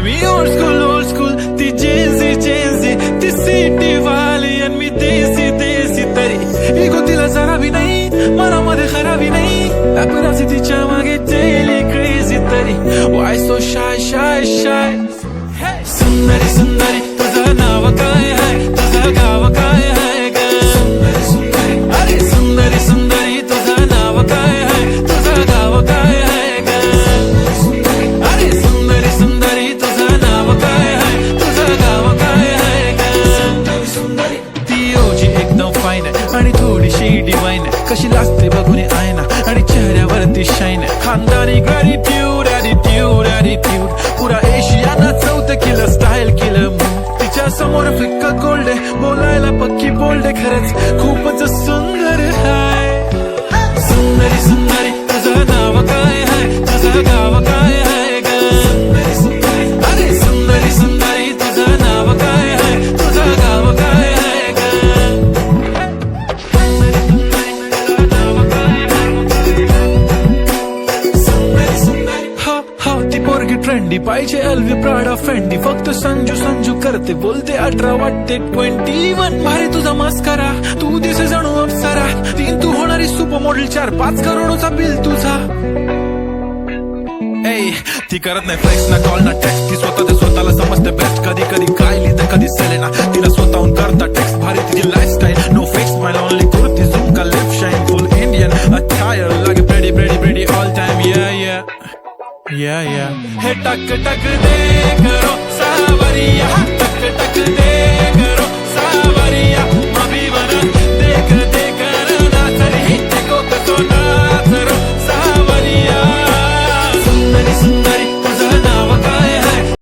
मी old school ती Gen Z ती city वाली आणि मी देसी तरी इगो तिला जरा भी नाही मनामध्ये खराबी नाही पॅपराझी तिच्या मागे डेली क्रेझी तरी वाय सो शाय सुंदरी तुझं नाव काय आहे तुझं गाव काय आहे ग अरे सुंदरी तुझं नाव काय आहे तुझं गाव काय आहे ग अरे सुंदरी तुझं नाव काय आहे तुझं गाव काय आहे ग ती ओजी एकदम फाईन आहे आणि थोडीशी डिवाईन आहे कशी लागते बघून आयना आणि चेहऱ्यावरती शाईन आहे खानदानी ग्रॅटिट्यूड पुरा एशियाना चौथं किलं स्टाईल केलं तिच्या समोर फिक्का गोल्ड आहे बोलायला पक्की बोल्ड आहे खरंच खूपच सुंदर आहे सुंदरी तुझं नाव काय आहे तुझं गाव काय आहे ग अरे सुंदरी तुझं नाव काय आहे तुझं गाव काय आहे ग हो ती पोरगी ट्रेंडी पाहिजे एलवी प्राडा फेंडी फक्त संजू करते बोलते 18 वाटते 21 भारी तुझा मस्करा तू दिसे जणू अप्सरा 3 तू होणारी सुपर मॉडेल 4-5 करोडचा बिल तुझा ती करत नाही फ्लेक्स ना कॉल ना टेक्स्ट ती स्वतःला समजते बेस्ट कधी कायली तर कधी सेलेना तिला स्वतःहून करता टेक्स्ट भारी तिची lifestyle no fake smile only kurti jhumka lip shine full Indian attire लागे प्रेडी ऑल टाइम या हे टक दे करो सावरिया टक दे करो सावरिया अभी बना देख